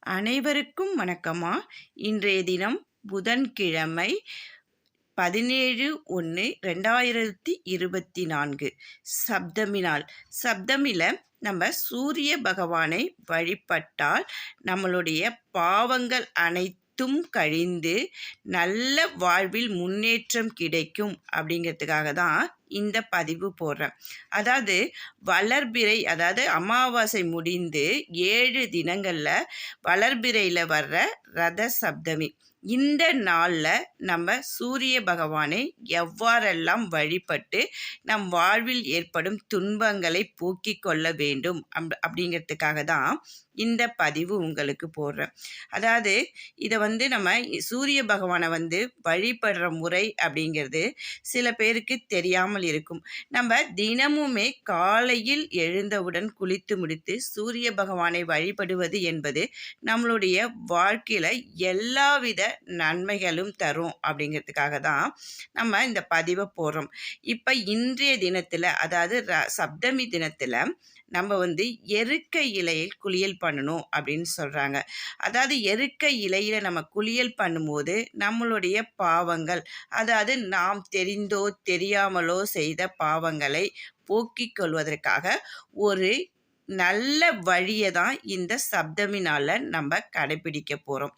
அனைவருக்கும் வணக்கம்மா. இன்றைய தினம் புதன்கிழமை 17/1/2024 சப்தமி நாள். சப்தமில நம்ம சூரிய பகவானை வழிபட்டால் நம்மளுடைய பாவங்கள் அனைத்தும் கழிந்து நல்ல வாழ்வில் முன்னேற்றம் கிடைக்கும் அப்படிங்கிறதுக்காக தான் இந்த பதிவு போடுறேன். அதாவது வளர்பிறை, அதாவது அமாவாசை முடிந்து 7 தினங்களில் வளர்பிறையில் வர்ற ரத சப்தமி. இந்த நாளில் நம்ம சூரிய பகவானை எவ்வாறெல்லாம் வழிபட்டு நம் வாழ்வில் ஏற்படும் துன்பங்களை போக்கிக் கொள்ள வேண்டும் அப்படிங்கிறதுக்காக தான் இந்த பதிவு உங்களுக்கு போடுறேன். அதாவது இதை நம்ம சூரிய பகவானை வழிபடுற முறை அப்படிங்கிறது சில பேருக்கு தெரியாமல் இருக்கும். நம்ம தினமுமே காலையில் எழுந்தவுடன் குளித்து முடித்து சூரிய பகவானை வழிபடுவது என்பது நம்மளுடைய வாழ்க்கையில் எல்லாவித நன்மைகளும் தரும் அப்படிங்கிறதுக்காக தான் நம்ம இந்த பதிவை போடுறோம். இப்போ இன்றைய தினத்தில், அதாவது சப்தமி தினத்தில் நம்ம எருக்க இலையில் குளியல் பண்ணணும் அப்படின்னு சொல்கிறாங்க. அதாவது எருக்க இலையில் நம்ம குளியல் பண்ணும்போது நம்மளுடைய பாவங்கள், அதாவது நாம் தெரிந்தோ தெரியாமலோ செய்த பாவங்களை போக்கிக் கொள்வதற்காக ஒரு நல்ல வழியை தான் இந்த சப்தமி நாளில் நம்ம கடைப்பிடிக்க போகிறோம்.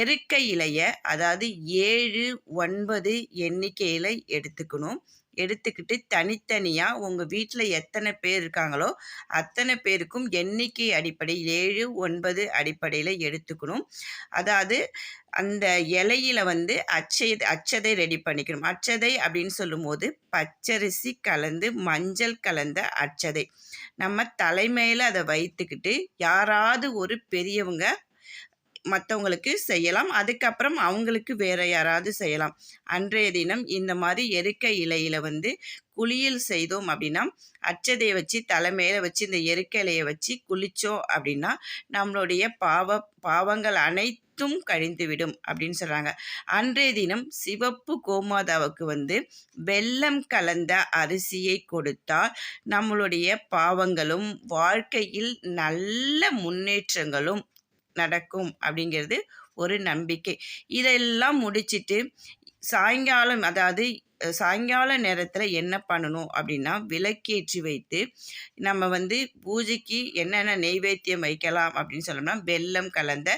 எருக்க இலையை அதாவது 7, 9 எண்ணிக்கையில் எடுத்துக்கிட்டு தனித்தனியாக உங்கள் வீட்டில் எத்தனை பேர் இருக்காங்களோ அத்தனை பேருக்கும் எண்ணிக்கை அடிப்படையில் 7, 9 அடிப்படையில் எடுத்துக்கணும். அதாவது அந்த இலையில் அச்சதை ரெடி பண்ணிக்கணும். அச்சதை அப்படின்னு சொல்லும்போது பச்சரிசி கலந்து மஞ்சள் கலந்த அச்சதை நம்ம தலைமையில் அதை வைத்துக்கிட்டு யாராவது ஒரு பெரியவங்க மற்றவங்களுக்கு செய்யலாம். அதுக்கப்புறம் அவங்களுக்கு வேற யாராவது செய்யலாம். அன்றைய தினம் இந்த மாதிரி எருக்க இலையில் குளியல் செய்தோம் அப்படின்னா, அச்சதையை வச்சு தலைமையில வச்சு இந்த எருக்க இலையை வச்சு குளித்தோம் அப்படின்னா நம்மளுடைய பாவங்கள் அனைத்தும் கழிந்துவிடும் அப்படின்னு சொல்கிறாங்க. அன்றைய தினம் சிவப்பு கோமாதாவுக்கு வெல்லம் கலந்த அரிசியை கொடுத்தால் நம்மளுடைய பாவங்களும் வாழ்க்கையில் நல்ல முன்னேற்றங்களும் நடக்கும் அப்படிங்கிறது ஒரு நம்பிக்கை. இதெல்லாம் முடிச்சிட்டு சாயங்காலம், அதாவது சாயங்கால நேரத்தில் என்ன பண்ணணும் அப்படின்னா, விளக்கேற்றி வைத்து நம்ம பூஜைக்கு என்னென்ன நெய்வேத்தியம் வைக்கலாம் அப்படின்னு சொல்லணும்னா, வெல்லம் கலந்த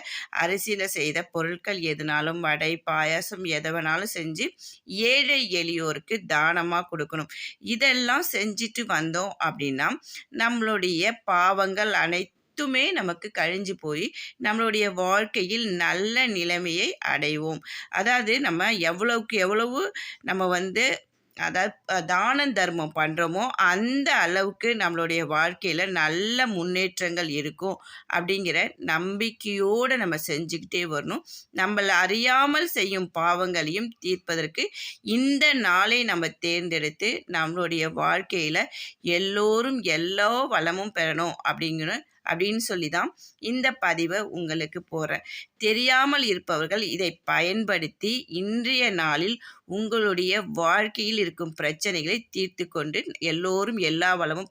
அரிசியில் செய்த பொருட்கள் எதுனாலும், வடை பாயாசம் எதை வேணாலும் செஞ்சு ஏழை எளியோருக்கு தானமாக கொடுக்கணும். இதெல்லாம் செஞ்சுட்டு வந்தோம் அப்படின்னா நம்மளுடைய பாவங்கள் அனைத்துமே நமக்கு கழிஞ்சு போய் நம்மளுடைய வாழ்க்கையில் நல்ல நிலைமையை அடைவோம். அதாவது நம்ம எவ்வளவுக்கு எவ்வளவு நம்ம அதாவது தான தர்மம் பண்ணுறோமோ அந்த அளவுக்கு நம்மளுடைய வாழ்க்கையில் நல்ல முன்னேற்றங்கள் இருக்கும் அப்படிங்கிற நம்பிக்கையோடு நம்ம செஞ்சுக்கிட்டே வரணும். நம்மளை அறியாமல் செய்யும் பாவங்களையும் தீர்ப்பதற்கு இந்த நாளை நம்ம தேர்ந்தெடுத்து நம்மளுடைய வாழ்க்கையில் எல்லோரும் எல்லா வளமும் பெறணும் அப்படின்னு சொல்லி தான் இந்த பதிவை உங்களுக்கு போடுறேன். தெரியாமல் இருப்பவர்கள் இதை பயன்படுத்தி இன்றைய நாளில் உங்களுடைய வாழ்க்கையில் இருக்கும் பிரச்சனைகளை தீர்த்து கொண்டு எல்லோரும் எல்லா வளமும்